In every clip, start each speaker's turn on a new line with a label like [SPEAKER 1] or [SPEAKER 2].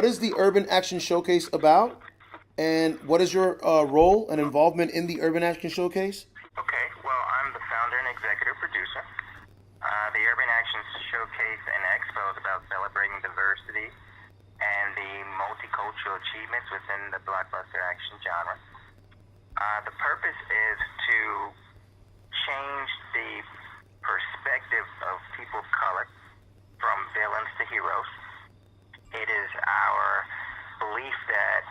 [SPEAKER 1] is the Urban Action Showcase about? And what is your role and involvement in the Urban Action Showcase?
[SPEAKER 2] Okay, well, I'm the founder and executive producer. The Urban Action Showcase and Expo is about celebrating diversity and the multicultural achievements within the blockbuster action genre. The purpose is to change the perspective of people of color from villains to heroes. It is our belief that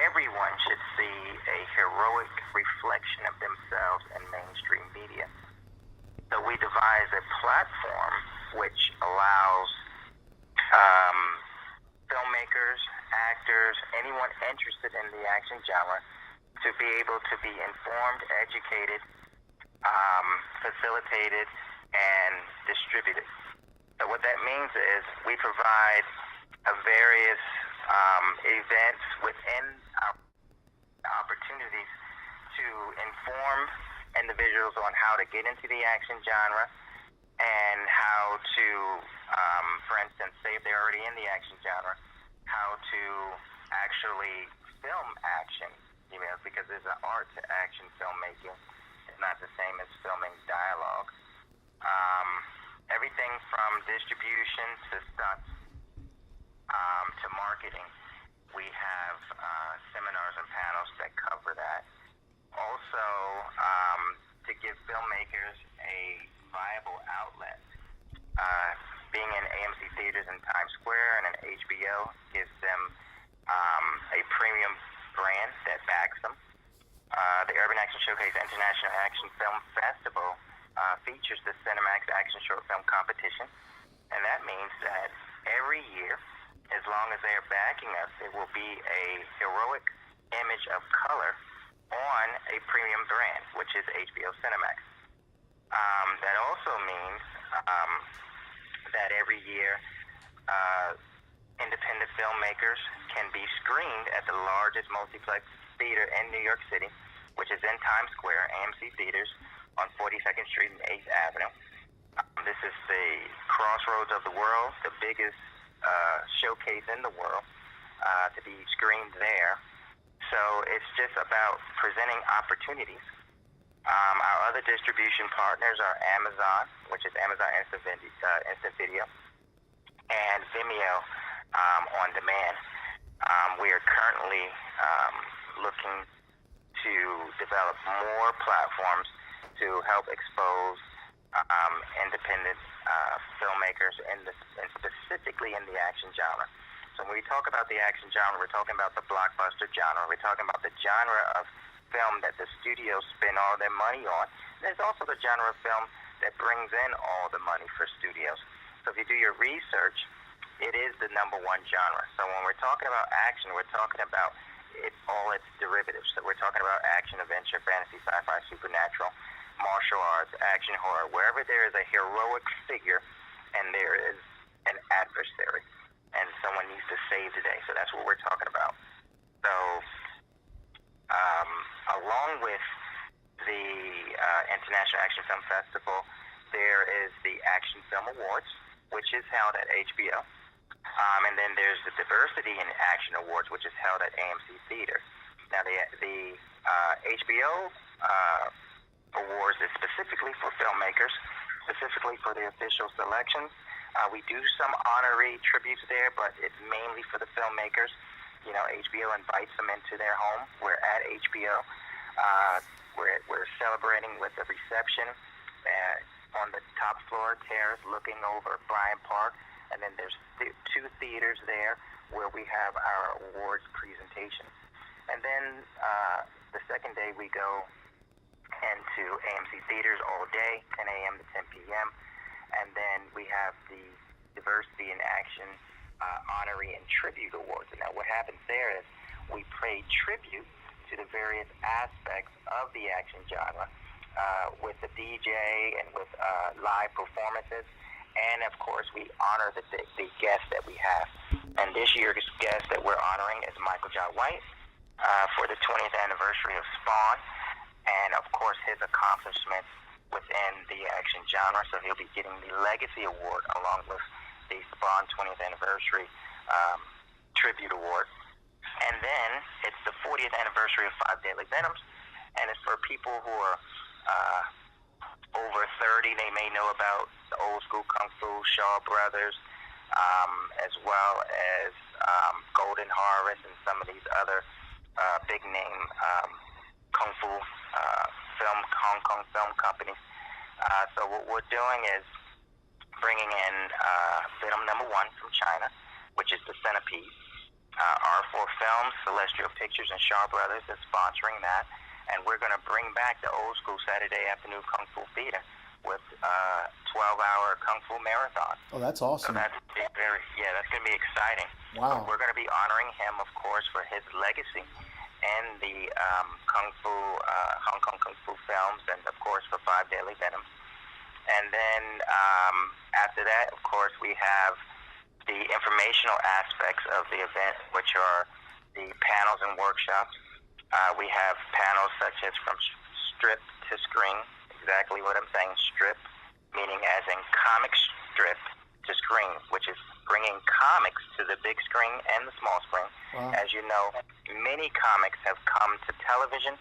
[SPEAKER 2] everyone should see a heroic reflection of themselves in mainstream media. So we devised a platform which allows filmmakers, actors, anyone interested in the action genre to be able to be informed, educated, facilitated, and distributed. So what that means is we provide various events within our opportunities to inform individuals on how to get into the action genre and how to, for instance, say if they're already in the action genre, how to actually film action, because there's an art to action filmmaking. It's not the same as filming dialogue. Everything from distribution to stunts to marketing. We have seminars and panels that cover that. Also, to give filmmakers a viable outlet. Being in AMC theaters in Times Square and in HBO gives them a premium brand that backs them. The Urban Action Showcase International Action Film Festival features the Cinemax Action Short Film Competition, and that means that every year, as long as they are backing us, there will be a heroic image of color on a premium brand, which is HBO Cinemax. That also means that every year independent filmmakers can be screened at the largest multiplex theater in New York City, which is in Times Square, AMC Theaters on 42nd Street and 8th Avenue. This is the crossroads of the world, the biggest showcase in the world to be screened there. So it's just about presenting opportunities. Our other distribution partners are Amazon, which is Amazon Instant Video, and Vimeo on demand. We are currently looking to develop more platforms to help expose independent filmmakers and specifically in the action genre. So when we talk about the action genre, we're talking about the blockbuster genre. We're talking about the genre of film that the studios spend all their money on. There's also the genre of film that brings in all the money for studios. So if you do your research, it is the #1 genre. So when we're talking about action, we're talking about all its derivatives. So we're talking about action, adventure, fantasy, sci-fi, supernatural, martial arts, action, horror. Wherever there is a heroic figure and there is an adversary and someone needs to save the day. So that's what we're talking about. So along with the International Action Film Festival, there is the Action Film Awards, which is held at HBO. And then there's the Diversity in Action Awards, which is held at AMC Theaters. Now, the HBO Awards is specifically for filmmakers, specifically for the official selections. We do some honorary tributes there, but it's mainly for the filmmakers. HBO invites them into their home. We're at HBO. We're celebrating with a reception on the top floor terrace looking over Bryant Park. And then there's two theaters there where we have our awards presentation. And then the second day we go into AMC Theaters all day, 10 a.m. to 10 p.m. And then we have the Diversity in Action Honorary and Tribute Awards. And now what happens there is we pay tribute to the various aspects of the action genre with the DJ and with live performances. And, of course, we honor the guests that we have. And this year's guest that we're honoring is Michael Jai White for the 20th anniversary of Spawn and, of course, his accomplishments within the action genre. So he'll be getting the Legacy Award along with the Spawn 20th anniversary Tribute Award. And then it's the 40th anniversary of Five Deadly Venoms, and it's for people who are over 30. They may know about the old school Kung Fu, Shaw Brothers, as well as Golden Harvest and some of these other big name Kung Fu Hong Kong film companies. So what we're doing is bringing in Venom #1 from China, which is the centerpiece. R4 Films, Celestial Pictures, and Shaw Brothers is sponsoring that. And we're going to bring back the old school Saturday afternoon Kung Fu theater with 12-hour Kung Fu marathon.
[SPEAKER 1] Oh, that's awesome.
[SPEAKER 2] So that's that's going to be exciting.
[SPEAKER 1] Wow.
[SPEAKER 2] We're going to be honoring him, of course, for his legacy and the Kung Fu, Hong Kong Kung Fu films, and of course for Five Deadly Venoms. And then after that, of course, we have the informational aspects of the event, which are the panels and workshops. We have panels such as from strip to screen, exactly what I'm saying, strip, meaning as in comic strip to screen, which is bringing comics to the big screen and the small screen.
[SPEAKER 1] Wow.
[SPEAKER 2] As you know, many comics have come to television.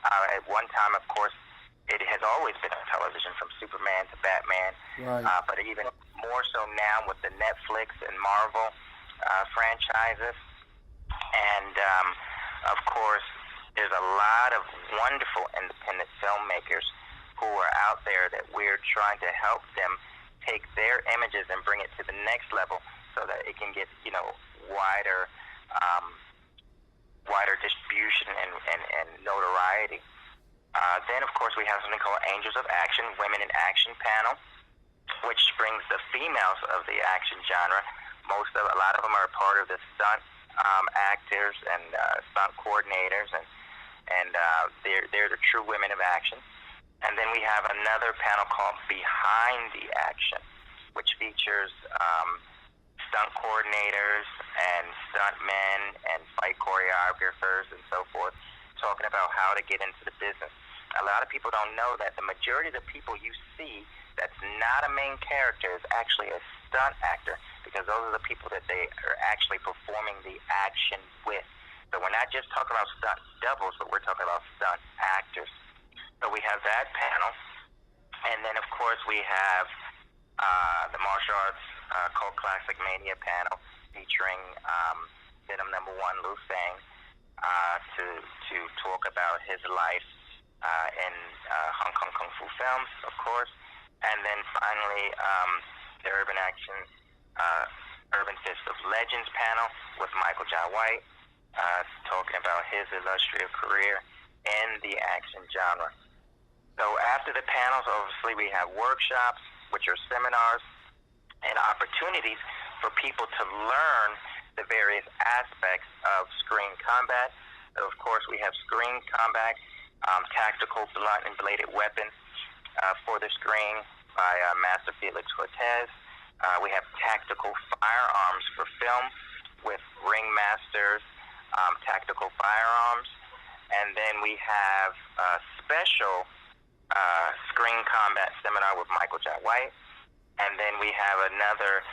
[SPEAKER 2] At one time, of course, it has always been on television, from Superman to Batman,
[SPEAKER 1] Right.
[SPEAKER 2] But even more so now with the Netflix and Marvel franchises. And, of course, there's a lot of wonderful independent filmmakers who are out there that we're trying to help them take their images and bring it to the next level so that it can get, wider distribution and notoriety. Then, of course, we have something called Angels of Action, Women in Action panel, which brings the females of the action genre. A lot of them are part of the stunt actors and stunt coordinators, and they're the true women of action. And then we have another panel called Behind the Action, which features stunt coordinators and stuntmen and fight choreographers and so forth, talking about how to get into the business. A lot of people don't know that the majority of the people you see that's not a main character is actually a stunt actor, because those are the people that they are actually performing the action with. So we're not just talking about stunt doubles, but we're talking about stunt actors. So we have that panel. And then, of course, we have the martial arts called Classic Mania panel, featuring Venom #1, Liu Fang, to talk about his life in Hong Kong Kung Fu films, of course. And then finally, the Urban Fist of Legends panel with Michael Jai White, talking about his illustrious career in the action genre. So after the panels, obviously, we have workshops, which are seminars and opportunities for people to learn the various aspects of screen combat. So, of course, we have screen combat, tactical blunt and bladed weapons for the screen by Master Felix Cortez. We have tactical firearms for film with Ringmasters, tactical firearms. And then we have a special screen combat seminar with Michael Jai White. And then we have another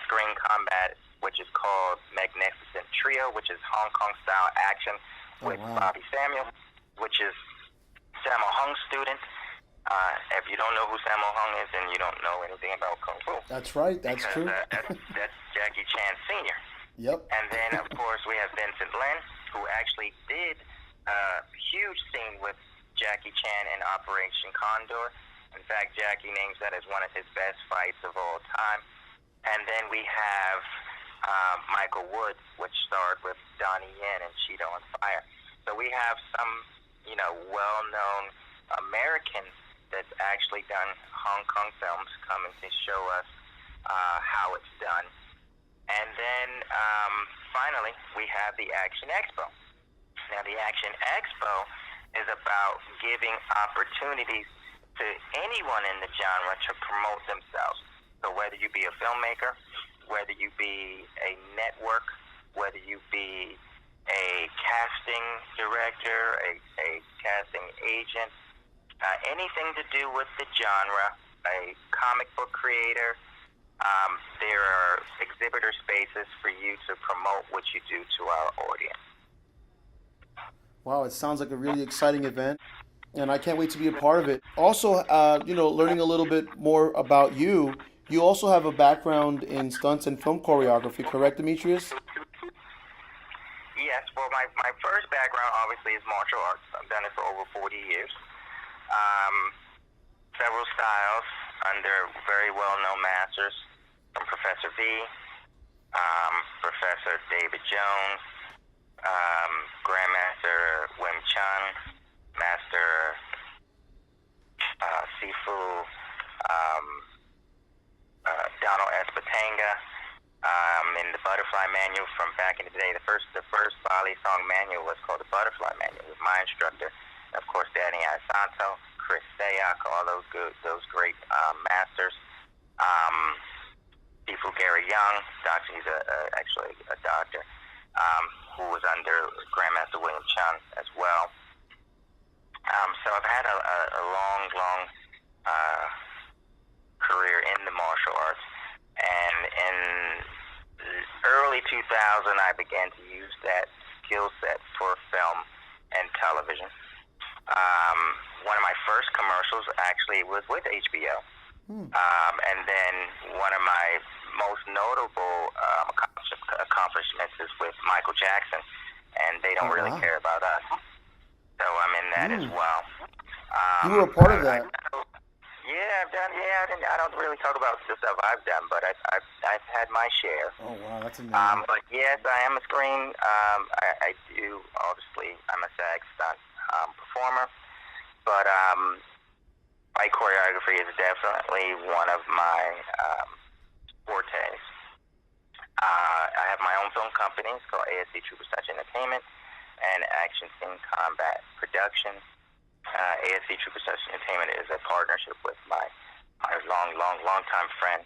[SPEAKER 2] screen combat, which is called Magnificent Trio, which is Hong Kong style action with Bobby Samuel, which is Sammo Hung's student. If you don't know who Sammo Hung is, then you don't know anything about Kung Fu.
[SPEAKER 1] That's right. That's
[SPEAKER 2] because,
[SPEAKER 1] true.
[SPEAKER 2] That's Jackie Chan Sr.
[SPEAKER 1] Yep.
[SPEAKER 2] And then, of course, we have Vincent Lin, who actually did a huge scene with Jackie Chan in Operation Condor. In fact, Jackie names that as one of his best fights of all time. And then we have Michael Woods, which starred with Donnie Yen and Cheeto on Fire. So we have some, well-known Americans that's actually done Hong Kong films coming to show us how it's done. And then finally, we have the Action Expo. Now, the Action Expo is about giving opportunities to anyone in the genre to promote themselves. So whether you be a filmmaker, whether you be a network, whether you be a casting director, a casting agent, anything to do with the genre, a comic book creator, There are exhibitor spaces for you to promote what you do to our audience.
[SPEAKER 1] Wow, it sounds like a really exciting event, and I can't wait to be a part of it. Also, learning a little bit more about you. You also have a background in stunts and film choreography, correct, Demetrius?
[SPEAKER 2] Yes, well, my first background obviously is martial arts. I've done it for over 40 years. Um, Several styles under very well-known masters from Professor V, Professor David Jones, Grandmaster Wim Chun, Master Sifu, Donald S. Batanga. In the Butterfly Manual from back in the day, the first Bali song manual was called the Butterfly Manual with my instructor, and of course Danny Isanto, Chris Sayak, all those great masters. Sifu Gary Young, doctor, he's actually a doctor, who was under Grandmaster William Chun as well. So I've had a long career in the martial arts, and in early 2000 I began to use that skill set for film and television. One of my first commercials actually was with HBO. And then one of my most notable accomplishments is with Michael Jackson, and they don't really care about us. So I'm in that as well.
[SPEAKER 1] You were a part of that.
[SPEAKER 2] Yeah, I've done. Yeah, I don't really talk about the stuff I've done, but I've had my share.
[SPEAKER 1] Oh wow, that's amazing.
[SPEAKER 2] But yes, I am a screen. I do obviously. I'm a SAG stunt performer, but fight choreography is definitely one of my fortes. I have my own film company. It's called ASC Trooper Such Entertainment and Action Scene Combat Production. ASC Trooper Such Entertainment is a partnership with my long time friend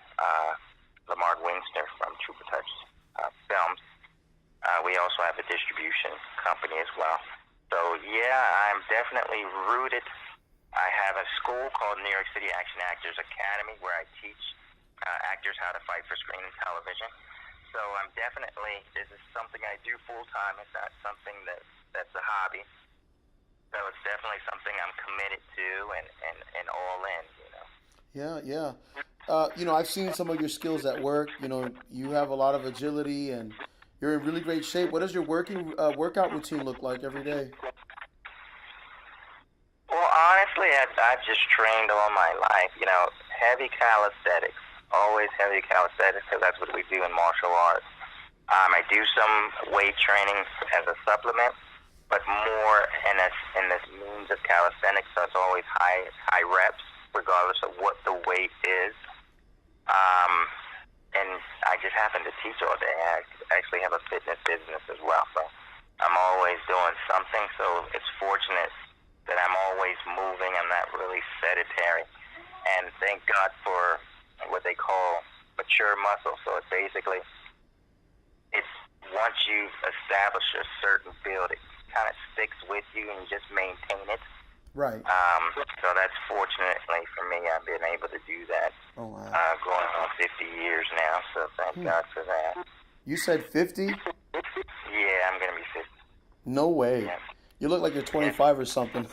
[SPEAKER 2] Lamar Wingster from Trooper Touch Films. We also have a distribution company as well. So yeah, I'm definitely rooted. I have a school called New York City Action Actors Academy where I teach actors how to fight for screen and television. So I'm definitely, this is something I do full time. It's not something that's a hobby. So it's definitely something I'm committed to and all in, you know.
[SPEAKER 1] Yeah. I've seen some of your skills at work. You have a lot of agility and you're in really great shape. What does your workout routine look like every day?
[SPEAKER 2] Well, honestly, I've just trained all my life. Heavy calisthenics, always heavy calisthenics, because that's what we do in martial arts. I do some weight training as a supplement, but more in this means of calisthenics, so it's always high reps, regardless of what the weight is. And I just happen to teach all day. I actually have a fitness business as well, so I'm always doing something. So it's fortunate that I'm always moving. I'm not really sedentary, and thank God for what they call mature muscle. So it's basically, it's once you've established a certain build, it kind of sticks with you and you just maintain it.
[SPEAKER 1] Right.
[SPEAKER 2] So that's fortunately for me, I've been able to do that.
[SPEAKER 1] Oh wow.
[SPEAKER 2] Going on 50 years now, so thank God for that.
[SPEAKER 1] You said 50?
[SPEAKER 2] Yeah, I'm gonna be 50.
[SPEAKER 1] No way.
[SPEAKER 2] Yeah.
[SPEAKER 1] You look like you're 25 or something.